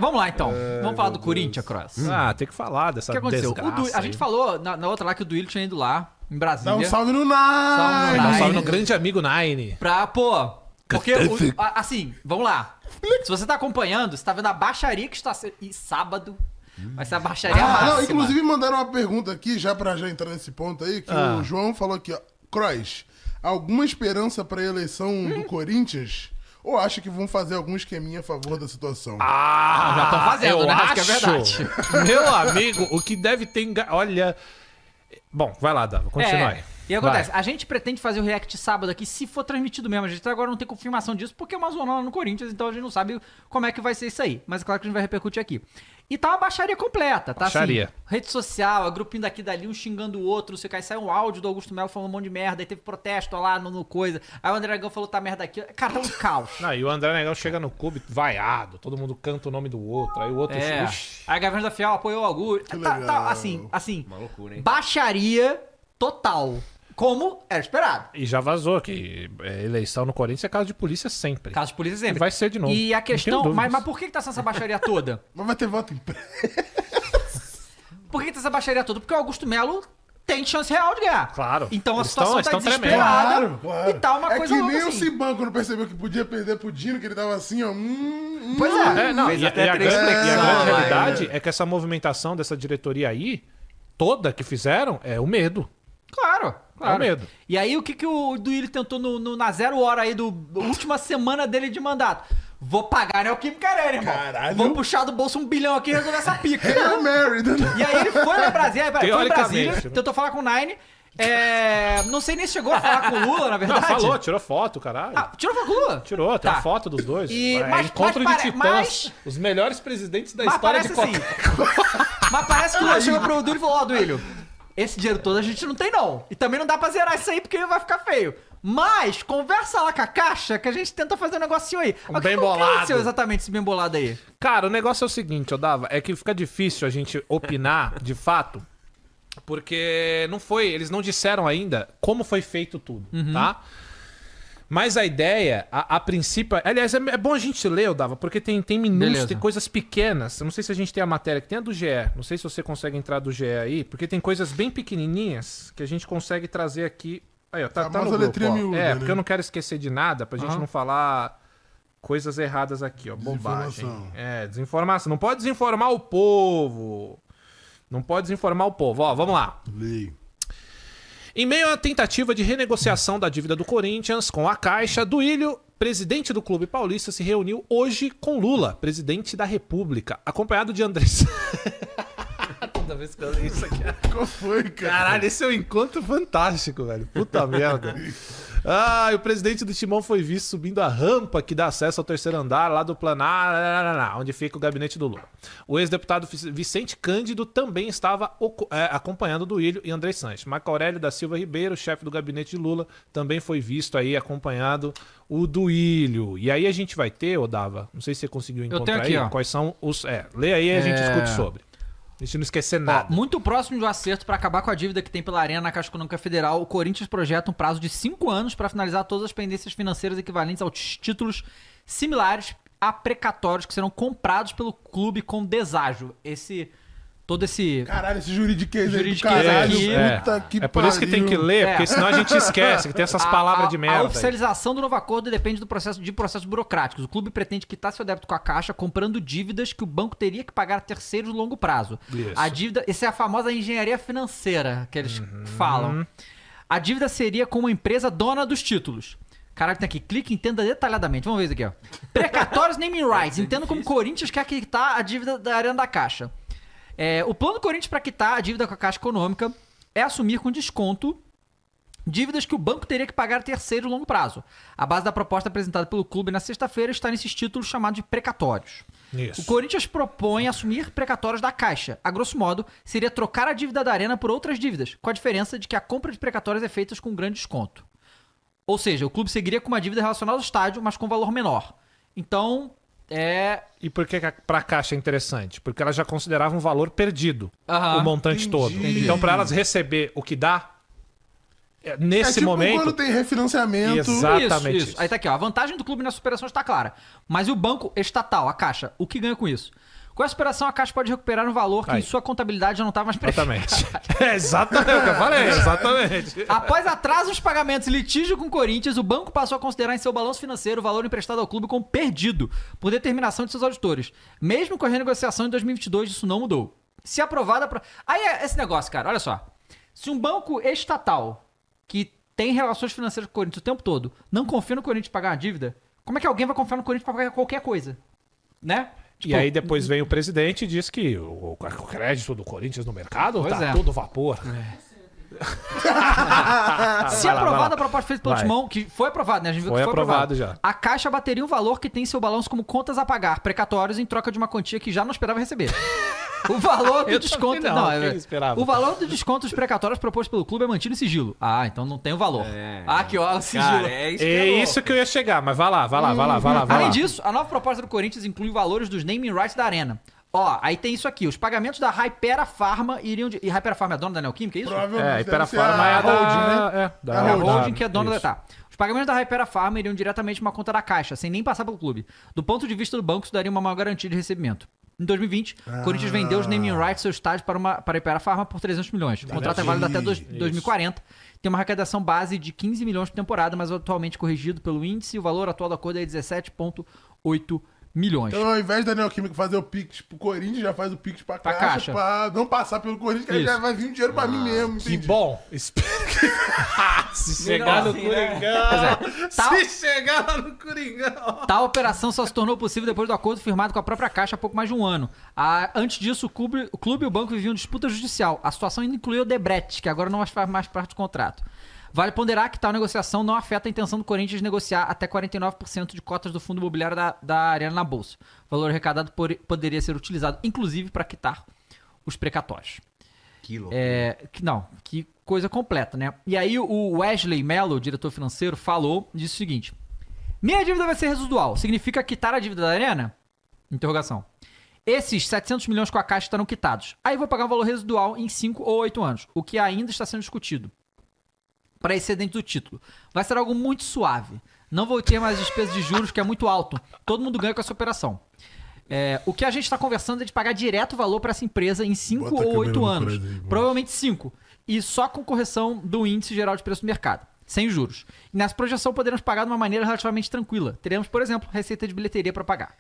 Vamos lá, então. Vamos falar do Corinthians, Cross. Tem que falar dessa O que aconteceu? desgraça A gente falou na outra lá que o Duílio tinha ido lá, em Brasília. Dá um salve no Salve no Nine. Dá um salve Nine. no grande amigo Nine. Porque, assim, vamos lá. Se você tá acompanhando, você tá vendo a baixaria que está sendo... E sábado vai ser a baixaria máxima. Não, inclusive mandaram uma pergunta aqui, já entrar nesse ponto aí, que o João falou aqui, ó. Croix, alguma esperança pra eleição do Corinthians? Ou acha que vão fazer algum esqueminha a favor da situação? Já estão fazendo, eu né? acho, Que é verdade. Meu amigo, o que deve ter... Olha... Bom, vai lá, Dava, continua aí. E acontece, a gente pretende fazer o react sábado aqui, se for transmitido mesmo. A gente até agora não tem confirmação disso, porque é uma zona lá no Corinthians, então a gente não sabe como é que vai ser isso aí. Mas é claro que a gente vai repercutir aqui. E tá uma baixaria completa, tá Baixaria. assim, rede social, a grupinho daqui e dali, um xingando o outro, você cai, sai um áudio do Augusto Melo falando um monte de merda, aí teve protesto lá no coisa, aí o André Negão falou tá merda aqui, cara, tá um caos. Não, e o André Negão chega no clube vaiado, todo mundo canta o nome do outro, aí o outro... Ixi. Aí a Gaviões da Fiel apoiou o Augusto, legal. assim, Uma loucura, hein? baixaria total, como era esperado. E já vazou que eleição no Corinthians é caso de polícia sempre. Caso de polícia sempre. E vai ser de novo. E a Não tenho questão, dúvidas. mas por que tá sendo essa baixaria toda? Mas vai ter voto impresso. Por que tá essa baixaria toda? Porque o Augusto Melo tem chance real de ganhar. Claro. Então a Eles situação estão tá tremendo. desesperada Claro. e tá uma É coisa que louca nem o assim. Ciban quando percebeu que podia perder pro Dino, que ele tava assim, ó. Pois é. Não, Fez e até a grande, três e a grande flexões, realidade é que essa movimentação dessa diretoria aí, toda que fizeram, é o medo. Claro. É o medo. E aí o que o Duílio tentou na 0 hora aí do última semana dele de mandato? Vou pagar Neoquímica Arena, irmão. Caralho. Vou puxar do bolso 1 bilhão aqui e resolver essa pica. É married, né? E aí ele foi na Brasília, foi em Teoricamente, Brasília, né? tentou falar com o Nine. Não sei nem se chegou a falar com o Lula, na Não, verdade. falou, tirou foto, caralho. Tirou foto com o Lula? Tirou, tem Tá. uma foto dos dois. E- É mas- encontro mas de titãs. mas- Os melhores presidentes da Mas história parece de assim. Mas parece que o Lula chegou pro Duílio e falou, ó, Duílio, esse dinheiro todo a gente não tem não. E também não dá pra zerar isso aí porque vai ficar feio. Mas conversa lá com a Caixa que a gente tenta fazer um negocinho aí. Mas bem o que bolado. aconteceu exatamente esse bem bolado aí? Cara, o negócio é o seguinte, Odava, é que fica difícil a gente opinar de fato, porque não foi, eles não disseram ainda como foi feito tudo, tá? Mas a ideia, a princípio... Aliás, é bom a gente ler, Odava, porque tem minúcios, Beleza. tem coisas pequenas. Eu não sei se a gente tem a matéria, que tem a do GE. Não sei se você consegue entrar do GE aí, porque tem coisas bem pequenininhas que a gente consegue trazer aqui. Aí, ó, tá no Famosa grupo, letrinha ó. miúda, Porque né? eu não quero esquecer de nada, pra gente não falar coisas erradas aqui, ó. Bobagem. Desinformação. Desinformação. Não pode desinformar o povo. Não pode desinformar o povo. Ó, vamos lá. Leio. Em meio à tentativa de renegociação da dívida do Corinthians com a Caixa, Duílio, presidente do Clube Paulista, se reuniu hoje com Lula, presidente da República, acompanhado de André... Toda vez que eu leio isso aqui... Qual foi, cara? Caralho, esse é um encontro fantástico, velho. Puta merda. O presidente do Timão foi visto subindo a rampa que dá acesso ao terceiro andar lá do Planar, onde fica o gabinete do Lula. O ex-deputado Vicente Cândido também estava acompanhando Duílio e André Sanches. Marco Aurélio da Silva Ribeiro, chefe do gabinete de Lula, também foi visto aí acompanhando o Duílio. E aí a gente vai ter, Odava, não sei se você conseguiu encontrar tenho aqui, aí, ó. quais são os... lê aí e a gente discute sobre. A gente não esquecer nada. Muito próximo de um acerto para acabar com a dívida que tem pela Arena na Caixa Econômica Federal, o Corinthians projeta um prazo de 5 anos para finalizar todas as pendências financeiras equivalentes aos títulos similares a precatórios que serão comprados pelo clube com deságio. Todo esse... Caralho, esse juridiquês aí do Juridiquês caralho. aqui. Puta que É por isso que tem que ler, É. porque senão a gente esquece que tem essas palavras de merda. A aí. oficialização do novo acordo depende de processos burocráticos. O clube pretende quitar seu débito com a Caixa comprando dívidas que o banco teria que pagar a terceiros no longo prazo. Isso. A dívida... Essa é a famosa engenharia financeira que eles falam. A dívida seria com uma empresa dona dos títulos. Caralho, tem aqui. Clique e entenda detalhadamente. Vamos ver isso aqui, ó. Precatórios naming rights. Entenda como o Corinthians quer quitar a dívida da Arena da Caixa. O plano do Corinthians para quitar a dívida com a Caixa Econômica é assumir com desconto dívidas que o banco teria que pagar a terceiro a longo prazo. A base da proposta apresentada pelo clube na sexta-feira está nesses títulos chamados de precatórios. Isso. O Corinthians propõe assumir precatórios da Caixa. A grosso modo, seria trocar a dívida da Arena por outras dívidas, com a diferença de que a compra de precatórios é feita com grande desconto. Ou seja, o clube seguiria com uma dívida relacionada ao estádio, mas com valor menor. Então, E por que pra Caixa é interessante? Porque ela já considerava um valor perdido, Aham. o montante todo. Entendi. Então, pra elas receber o que dá, nesse tipo momento... quando tem refinanciamento. Exatamente Isso. Aí tá aqui, ó. A vantagem do clube nessa operação está clara. Mas o banco estatal, a Caixa, o que ganha com isso? Com essa operação, a Caixa pode recuperar um valor que em sua contabilidade já não estava mais previsto. Exatamente. Exatamente o que eu falei, exatamente. Após atraso nos pagamentos e litígio com o Corinthians, o banco passou a considerar em seu balanço financeiro o valor emprestado ao clube como perdido, por determinação de seus auditores. Mesmo com a renegociação em 2022, isso não mudou. Se aprovada... Aí é esse negócio, cara, olha só. Se um banco estatal que tem relações financeiras com o Corinthians o tempo todo não confia no Corinthians pagar uma dívida, como é que alguém vai confiar no Corinthians para pagar qualquer coisa? Né? E aí depois vem o presidente e diz que o crédito do Corinthians no mercado tá todo vapor. Se aprovada a proposta feita pelo Timão, que foi aprovada, né? A gente viu que foi aprovado já. A Caixa bateria um valor que tem em seu balanço como contas a pagar, precatórios, em troca de uma quantia que já não esperava receber. O valor do desconto. O valor do desconto dos precatórios proposto pelo clube é mantido em sigilo. Ah, então não tem o valor. Aqui, ó, o sigilo. Cara, isso que eu ia chegar, mas vai lá. Além disso, a nova proposta do Corinthians inclui valores dos naming rights da Arena. Ó, aí tem isso aqui. Os pagamentos da Hypera Pharma iriam... E Hypera Pharma é dona da Neoquímica, é isso? Provavelmente. Hypera Pharma é a holding, né? A holding que é dona da... Tá. Os pagamentos da Hypera Pharma iriam diretamente uma conta da Caixa, sem nem passar pelo clube. Do ponto de vista do banco, isso daria uma maior garantia de recebimento. Em 2020, o Corinthians vendeu os naming rights do seu estádio para a Hypera Pharma por 300 milhões. O contrato é válido até 2040. Tem uma arrecadação base de 15 milhões por temporada, mas atualmente corrigido pelo índice, o valor atual do acordo é 17,8 milhões. Então, ao invés da Neoquímica fazer o Pix pro Corinthians, já faz o Pix pra Caixa. Pra não passar pelo Corinthians, que aí já vai vir um dinheiro pra mim mesmo. Entendi. Que bom. Espero que... Se chegar no Coringão. Se chegar lá no Coringão. Tal operação só se tornou possível depois do acordo firmado com a própria Caixa há pouco mais de um ano. Antes disso, o clube e o banco viviam disputa judicial. A situação ainda incluiu o Debrecht, que agora não faz mais parte do contrato. Vale ponderar que tal negociação não afeta a intenção do Corinthians de negociar até 49% de cotas do fundo imobiliário da Arena na Bolsa. O valor arrecadado poderia ser utilizado, inclusive, para quitar os precatórios. Que loucura. Que coisa completa, né? E aí o Wesley Mello, o diretor financeiro, disse o seguinte: minha dívida vai ser residual. Significa quitar a dívida da Arena? Interrogação. Esses 700 milhões com a Caixa estarão quitados. Aí vou pagar um valor residual em 5 ou 8 anos, o que ainda está sendo discutido. Para excedente do título. Vai ser algo muito suave. Não vou ter mais despesas de juros, que é muito alto. Todo mundo ganha com essa operação. O que a gente está conversando é de pagar direto o valor para essa empresa em 5 ou 8 anos. Provavelmente 5. E só com correção do índice geral de preço do mercado. Sem juros. E nessa projeção poderemos pagar de uma maneira relativamente tranquila. Teremos, por exemplo, receita de bilheteria para pagar.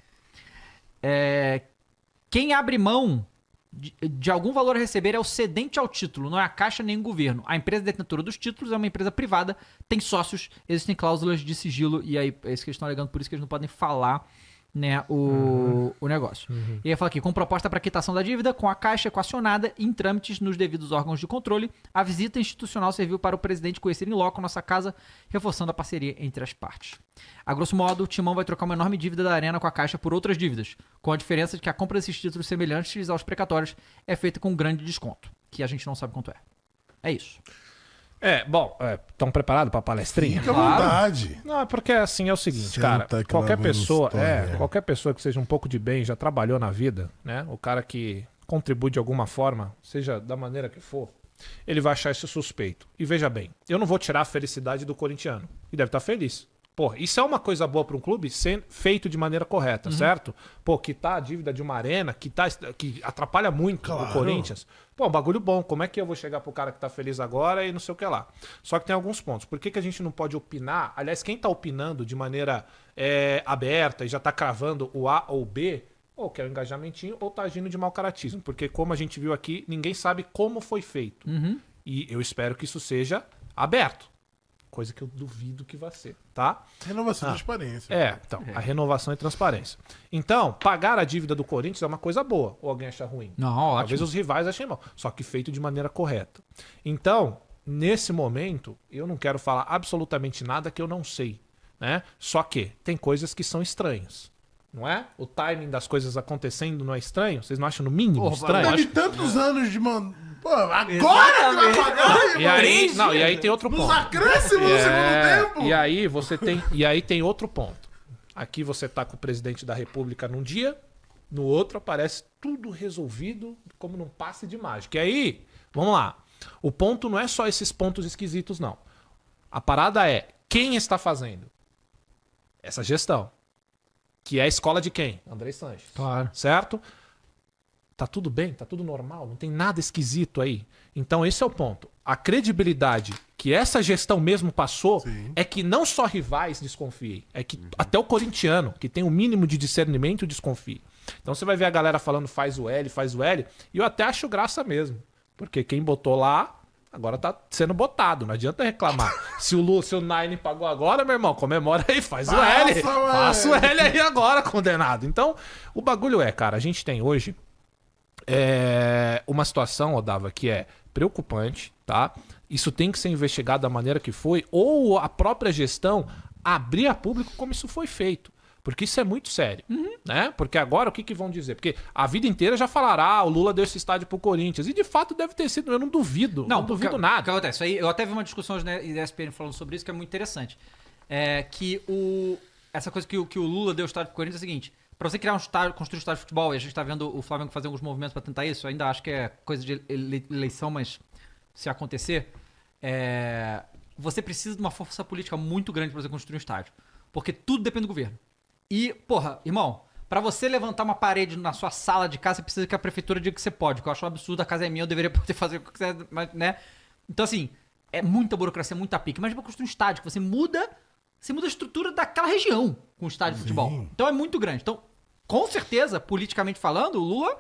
Quem abre mão de algum valor a receber é o cedente ao título, não é a Caixa nem o governo. A empresa detentora dos títulos é uma empresa privada, tem sócios, existem cláusulas de sigilo, e aí é isso que eles estão alegando, por isso que eles não podem falar, né, o negócio. E aí fala aqui, com proposta para quitação da dívida, com a Caixa equacionada, em trâmites nos devidos órgãos de controle, a visita institucional serviu para o presidente conhecer em loco nossa casa, reforçando a parceria entre as partes. A grosso modo, o Timão vai trocar uma enorme dívida da Arena com a Caixa por outras dívidas, com a diferença de que a compra desses títulos semelhantes aos precatórios é feita com um grande desconto, que a gente não sabe quanto é. É isso. Estão preparados para a palestrinha? Fica à vontade. Não, é porque assim é o seguinte, Senta cara. que Qualquer lá vamos pessoa, história. qualquer pessoa que seja um pouco de bem, já trabalhou na vida, né? O cara que contribui de alguma forma, seja da maneira que for, ele vai achar isso suspeito. E veja bem, eu não vou tirar a felicidade do corintiano. E deve estar feliz. Pô, isso é uma coisa boa para um clube sendo feito de maneira correta, certo? Pô, quitar a dívida de uma arena, que atrapalha muito o Corinthians. Pô, um bagulho bom. Como é que eu vou chegar pro cara que tá feliz agora e não sei o que lá? Só que tem alguns pontos. Por que a gente não pode opinar? Aliás, quem tá opinando de maneira aberta e já tá cravando o A ou o B, ou quer um engajamentinho, ou tá agindo de mau caratismo. Porque como a gente viu aqui, ninguém sabe como foi feito. E eu espero que isso seja aberto. Coisa que eu duvido que vai ser, tá? Renovação e transparência. A renovação e transparência. Então, pagar a dívida do Corinthians é uma coisa boa. Ou alguém acha ruim? Não, ótimo. Talvez os rivais achem mal. Só que feito de maneira correta. Então, nesse momento, eu não quero falar absolutamente nada que eu não sei, né? Só que tem coisas que são estranhas. Não é? O timing das coisas acontecendo não é estranho? Vocês não acham no mínimo estranho? Teve tantos anos de Pô, agora que vai pagar, e aí tem outro ponto. Nos acréscimos no segundo tempo. E aí tem outro ponto. Aqui você tá com o presidente da República num dia, no outro aparece tudo resolvido como num passe de mágica. E aí, vamos lá. O ponto não é só esses pontos esquisitos, não. A parada é, quem está fazendo? Essa gestão. Que é a escola de quem? André Sanches. Claro. Certo? Tá tudo bem? Tá tudo normal? Não tem nada esquisito aí? Então esse é o ponto. A credibilidade que essa gestão mesmo passou é que não só rivais desconfiem, é que até o corintiano, que tem o mínimo de discernimento, desconfie. Então você vai ver a galera falando faz o L, e eu até acho graça mesmo. Porque quem botou lá, agora tá sendo botado, não adianta reclamar. Se o Nine pagou agora, meu irmão, comemora aí, faz o L. Faça o L aí agora, condenado. Então, o bagulho é, cara, a gente tem hoje uma situação, Odava, que é preocupante, tá? Isso tem que ser investigado da maneira que foi, ou a própria gestão abrir a público como isso foi feito. Porque isso é muito sério, né? Porque agora o que vão dizer? Porque a vida inteira já falaram, o Lula deu esse estádio pro Corinthians. E de fato deve ter sido, eu não duvido. Não duvido nada. O que acontece? Aí, eu até vi uma discussão hoje na ESPN falando sobre isso, que é muito interessante. Essa coisa que o Lula deu o estádio pro Corinthians é o seguinte: pra você criar construir um estádio de futebol, e a gente tá vendo o Flamengo fazer alguns movimentos pra tentar isso, ainda acho que é coisa de eleição, mas se acontecer, você precisa de uma força política muito grande pra você construir um estádio. Porque tudo depende do governo. E, porra, irmão, pra você levantar uma parede na sua sala de casa, você precisa que a prefeitura diga que você pode. Que eu acho um absurdo, a casa é minha, eu deveria poder fazer o que quiser, né? Então, assim, é muita burocracia, muita pique. Mas pra construir um estádio, que você muda a estrutura daquela região com o estádio de futebol. Então é muito grande. Então, com certeza, politicamente falando, o Lula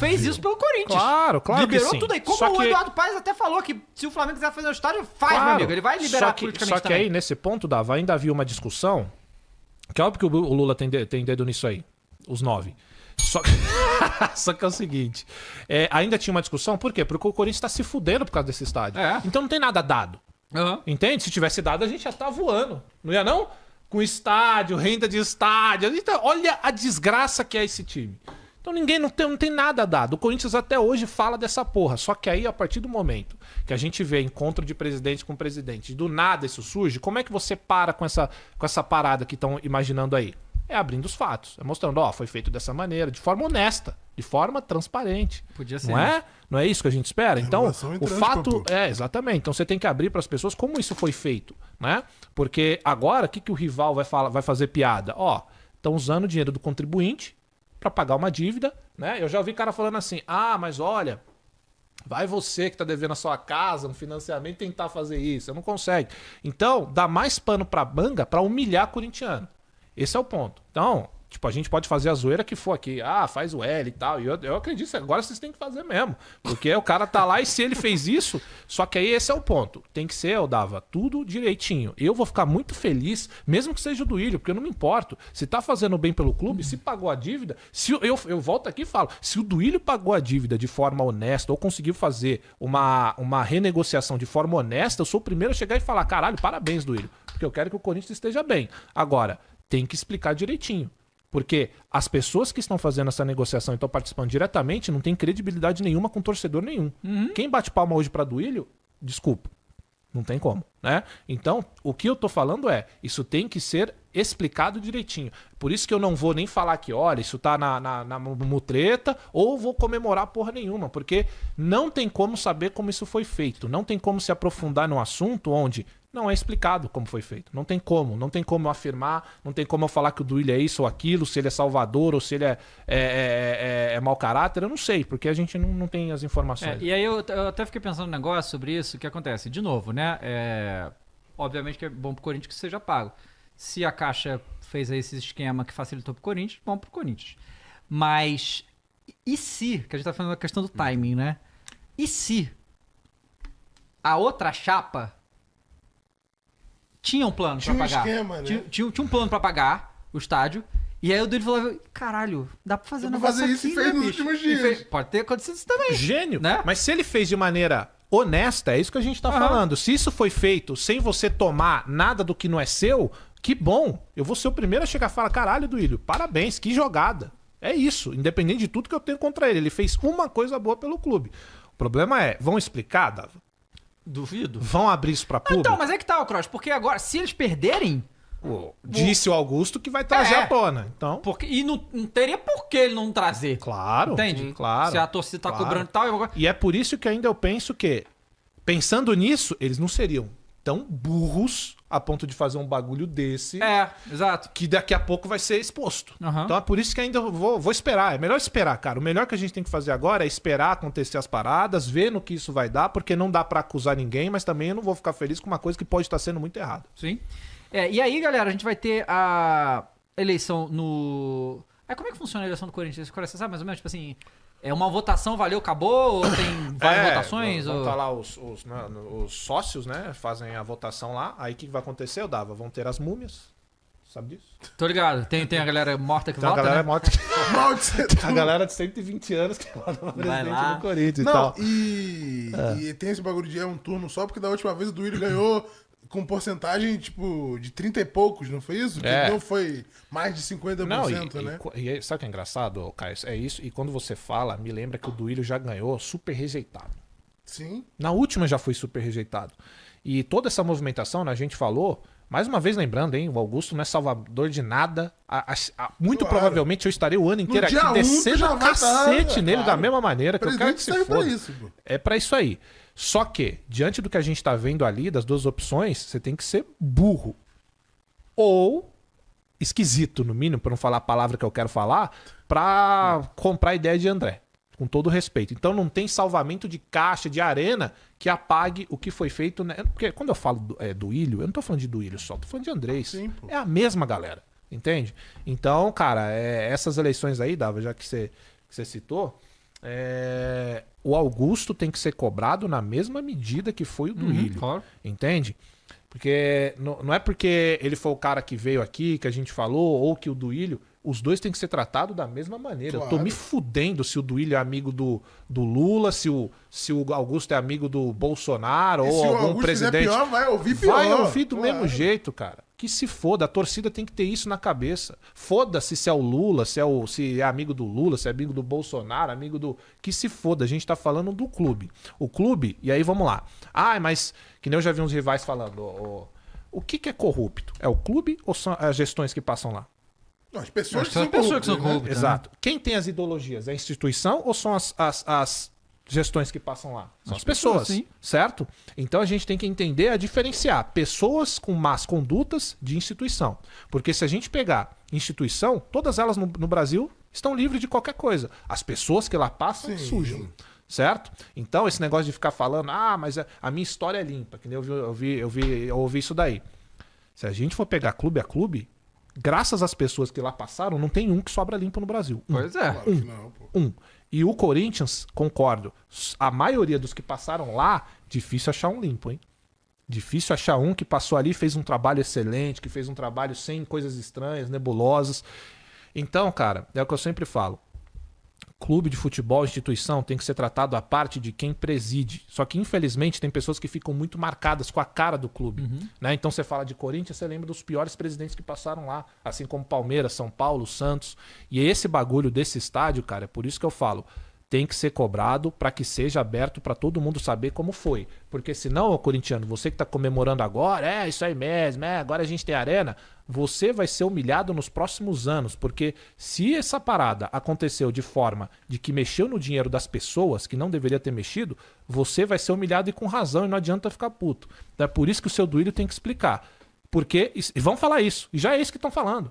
fez isso pelo Corinthians. Claro Liberou que sim. tudo aí. Como o Eduardo Paes até falou que se o Flamengo quiser fazer um estádio, faz, meu amigo. Ele vai liberar politicamente Só que também. aí, nesse ponto, Dava, ainda havia uma discussão. Que é óbvio que o Lula tem dedo nisso aí. Os 9. Só que é o seguinte. Ainda tinha uma discussão. Por quê? Porque o Corinthians tá se fudendo por causa desse estádio. Então não tem nada dado. Entende? Se tivesse dado, a gente já tá voando. Não ia não? Com estádio, renda de estádio. Então, olha a desgraça que é esse time. Então ninguém não tem nada dado. O Corinthians até hoje fala dessa porra. Só que aí, a partir do momento que a gente vê encontro de presidente com presidente, do nada isso surge, como é que você para com essa parada que estão imaginando aí? É abrindo os fatos. É mostrando, foi feito dessa maneira, de forma honesta, de forma transparente. Podia ser. Não é? Não é isso que a gente espera? Então, o fato... papo. Exatamente. Então você tem que abrir para as pessoas como isso foi feito, né? Porque agora, o que o rival vai fazer piada? Estão usando o dinheiro do contribuinte para pagar uma dívida, né? Eu já ouvi cara falando assim, mas olha, vai você que tá devendo a sua casa, no financiamento, tentar fazer isso, você não consegue. Então, dá mais pano pra manga pra humilhar corintiano. Esse é o ponto. Então, tipo, a gente pode fazer a zoeira que for aqui, faz o L e tal, e eu acredito, agora vocês têm que fazer mesmo, porque o cara tá lá e se ele fez isso, só que aí esse é o ponto, tem que ser, Dava, tudo direitinho. Eu vou ficar muito feliz, mesmo que seja o Duílio, porque eu não me importo, se tá fazendo bem pelo clube, se pagou a dívida, se eu volto aqui e falo, se o Duílio pagou a dívida de forma honesta, ou conseguiu fazer uma renegociação de forma honesta, eu sou o primeiro a chegar e falar, caralho, parabéns, Duílio, porque eu quero que o Corinthians esteja bem. Agora, tem que explicar direitinho. Porque as pessoas que estão fazendo essa negociação e estão participando diretamente não tem credibilidade nenhuma com torcedor nenhum. Quem bate palma hoje pra Duílio, desculpa, não tem como, né? Então, o que eu tô falando isso tem que ser explicado direitinho. Por isso que eu não vou nem falar que, olha, isso tá na mutreta, ou vou comemorar porra nenhuma, porque não tem como saber como isso foi feito, não tem como se aprofundar num assunto onde não é explicado como foi feito. Não tem como eu afirmar, não tem como eu falar que o Duílio é isso ou aquilo, se ele é salvador ou se ele é mau caráter, eu não sei, porque a gente não tem as informações. E aí eu até fiquei pensando um negócio sobre isso, que acontece, de novo, né? Obviamente que é bom pro Corinthians que seja pago. Se a Caixa fez aí esse esquema que facilitou pro Corinthians, bom pro Corinthians. Mas, e se, que a gente tá falando da questão do timing, né? E se a outra chapa tinha um plano pra pagar. Esquema, né? Tinha um plano pra pagar o estádio. E aí o Duílio falou, caralho, dá pra fazer um negócio fazer isso aqui, e fez né, nos bicho? últimos dias. Pode ter acontecido isso também. Gênio, né? Mas se ele fez de maneira honesta, é isso que a gente tá falando. Se isso foi feito sem você tomar nada do que não é seu, que bom. Eu vou ser o primeiro a chegar e falar, caralho, Duílio, parabéns, que jogada. É isso, independente de tudo que eu tenho contra ele. Ele fez uma coisa boa pelo clube. O problema vão explicar, Dava? Duvido. Vão abrir isso pra público? Então, mas é que tá, Cross, porque agora, se eles perderem... Disse o Augusto que vai trazer à tona. Então... E não teria por que ele não trazer. Claro. Entende? Claro. Se a torcida tá cobrando e tal... E é por isso que ainda eu penso que, pensando nisso, eles não seriam tão burros a ponto de fazer um bagulho desse Exato. que daqui a pouco vai ser exposto. Uhum. Então é por isso que ainda vou esperar. É melhor esperar, cara. O melhor que a gente tem que fazer agora é esperar acontecer as paradas, ver no que isso vai dar, porque não dá pra acusar ninguém, mas também eu não vou ficar feliz com uma coisa que pode estar sendo muito errada. Sim. E aí, galera, a gente vai ter a eleição no... como é que funciona a eleição do Corinthians? Você sabe mais ou menos? Tipo assim, é uma votação, valeu, acabou? Ou tem várias votações? Vão ou... estar lá os sócios, né? Fazem a votação lá. Aí o que vai acontecer? Vão ter as múmias. Sabe disso? Tô ligado. Tem a galera morta que Tem vota, a galera né? morta que... Maldito. A galera de 120 anos que vota pra presidente lá. do Corinthians e Não, tal. e tem esse bagulho de um turno só, porque da última vez o Duílio ganhou com porcentagem, tipo, de 30 e poucos, não foi isso? Que não foi mais de 50%, Não, né? e sabe o que é engraçado, Caio? É isso. E quando você fala, me lembra que o Duílio já ganhou super rejeitado. Sim. Na última já foi super rejeitado. E toda essa movimentação, né, a gente falou, mais uma vez lembrando, hein, o Augusto não é salvador de nada. Muito provavelmente eu estarei o ano inteiro dia aqui 1 descendo já um vai cacete tá, nele claro. da mesma maneira que eu quero que se serve pra foda. isso, pô. É pra isso aí. Só que, diante do que a gente tá vendo ali, das duas opções, você tem que ser burro. Ou esquisito, no mínimo, pra não falar a palavra que eu quero falar, pra comprar a ideia de André. Com todo respeito. Então não tem salvamento de caixa, de arena, que apague o que foi feito. Né? Porque quando eu falo do Ilho, eu não tô falando de Duílio só, tô falando de Andrés. Sim, pô. É a mesma galera. Entende? Então, cara, essas eleições aí, Dava, já que você citou, o Augusto tem que ser cobrado na mesma medida que foi o Duílio. Claro. Entende? Porque não é porque ele foi o cara que veio aqui, que a gente falou, ou que o Duílio, os dois têm que ser tratados da mesma maneira. Claro. Eu tô me fudendo se o Duílio é amigo do Lula, se o Augusto é amigo do Bolsonaro, E ou se o algum Augusto fizer presidente. pior, vai ouvir pior. Vai ouvir do Claro. mesmo jeito, cara. Que se foda, a torcida tem que ter isso na cabeça. Foda-se se é o Lula, se é amigo do Lula, se é amigo do Bolsonaro, amigo do... Que se foda, a gente tá falando do clube. O clube, e aí vamos lá. Mas, que nem eu já vi uns rivais falando, o que é corrupto? É o clube ou são as gestões que passam lá? Não, as pessoas que São são as pessoas que são corruptas, né? corruptas. Exato. Quem tem as ideologias? É a instituição ou são as gestões que passam lá? São as pessoas, sim. certo? Então a gente tem que entender a diferenciar pessoas com más condutas de instituição. Porque se a gente pegar instituição, todas elas no Brasil estão livres de qualquer coisa. As pessoas que lá passam Sim. sujam. Certo? Então, esse negócio de ficar falando, mas a minha história é limpa, que nem eu ouvi isso daí. Se a gente for pegar clube a clube, graças às pessoas que lá passaram, não tem um que sobra limpo no Brasil. Pois é. Claro que não, pô. E o Corinthians, concordo, a maioria dos que passaram lá, difícil achar um limpo, hein? Difícil achar um que passou ali, fez um trabalho excelente, que fez um trabalho sem coisas estranhas, nebulosas. Então, cara, é o que eu sempre falo. Clube de futebol, instituição, tem que ser tratado à parte de quem preside. Só que, infelizmente, tem pessoas que ficam muito marcadas com a cara do clube. Né? Então, você fala de Corinthians, você lembra dos piores presidentes que passaram lá. Assim como Palmeiras, São Paulo, Santos. E esse bagulho desse estádio, cara, é por isso que eu falo, tem que ser cobrado para que seja aberto para todo mundo saber como foi. Porque senão, ô corintiano, você que tá comemorando agora, isso aí mesmo, agora a gente tem arena, você vai ser humilhado nos próximos anos. Porque se essa parada aconteceu de forma de que mexeu no dinheiro das pessoas, que não deveria ter mexido, você vai ser humilhado e com razão, e não adianta ficar puto. Então é por isso que o seu Duílio tem que explicar. Porque, e vão falar isso, e já é isso que estão falando.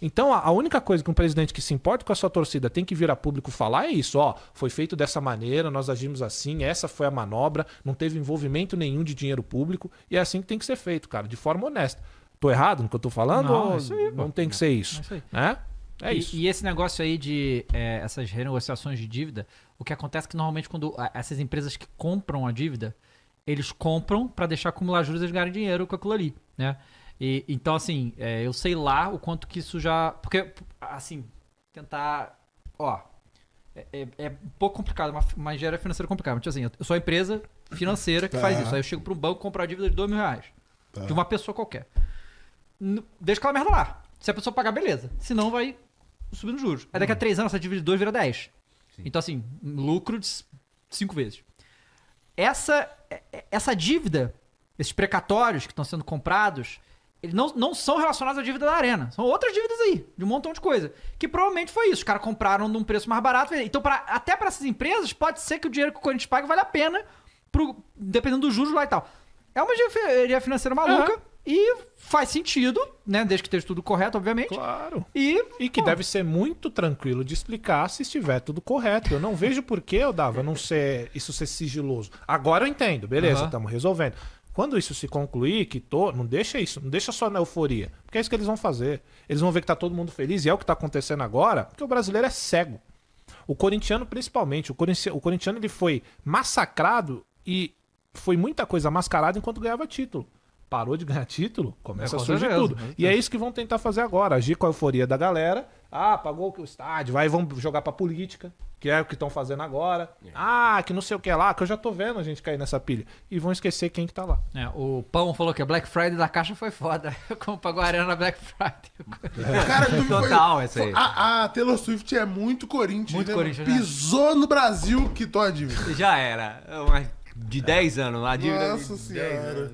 Então, a única coisa que um presidente que se importa com a sua torcida tem que vir a público falar é isso, foi feito dessa maneira, nós agimos assim, essa foi a manobra, não teve envolvimento nenhum de dinheiro público, e é assim que tem que ser feito, cara, de forma honesta. Tô errado no que eu tô falando? Não, ou isso aí, não tem que ser isso? É isso aí. Né? É isso. E esse negócio aí de essas renegociações de dívida, o que acontece é que normalmente quando essas empresas que compram a dívida, eles compram para deixar acumular juros e eles ganharem dinheiro com aquilo ali, né? Então, assim, eu sei lá o quanto que isso já... Porque, assim, tentar... É um pouco complicado, uma engenharia financeira complicada. Mas, assim, eu sou a empresa financeira que faz isso. Aí eu chego para um banco comprar a dívida de R$2.000. De uma pessoa qualquer. Deixa aquela merda lá. Se a pessoa pagar, beleza. Senão vai subindo juros. Aí daqui a 3 anos essa dívida de 2 vira 10. Sim. Então, assim, lucro de 5 vezes. Essa dívida, esses precatórios que estão sendo comprados... Eles não são relacionados à dívida da Arena. São outras dívidas aí, de um montão de coisa. Que provavelmente foi isso. Os caras compraram num preço mais barato. Então, até para essas empresas, pode ser que o dinheiro que o Corinthians paga vale a pena, dependendo dos juros lá e tal. É uma engenharia financeira maluca e faz sentido, né? Desde que esteja tudo correto, obviamente. Claro. E que pô, deve ser muito tranquilo de explicar se estiver tudo correto. Eu não vejo por que, Dava, isso ser sigiloso. Agora eu entendo, beleza, estamos resolvendo. Quando isso se concluir, não deixa isso, não deixa só na euforia. Porque é isso que eles vão fazer. Eles vão ver que tá todo mundo feliz, e é o que tá acontecendo agora, porque o brasileiro é cego. O corintiano, principalmente, o corintiano ele foi massacrado e foi muita coisa mascarada enquanto ganhava título. Parou de ganhar título, começa a surgir tudo. E é isso que vão tentar fazer agora, agir com a euforia da galera. Pagou o estádio, vamos jogar pra política, que é o que estão fazendo agora. Que não sei o que lá, que eu já tô vendo a gente cair nessa pilha. E vão esquecer quem que tá lá. O Pão falou que a Black Friday da Caixa foi foda. Como pagou a Arena na Black Friday. Cara, Total, essa aí. A Taylor Swift é muito Corinthians. Muito né? Corinthians, né? Pisou no Brasil, quitou a dívida. Já era. De 10 anos. A dívida Nossa de 10 anos. senhora.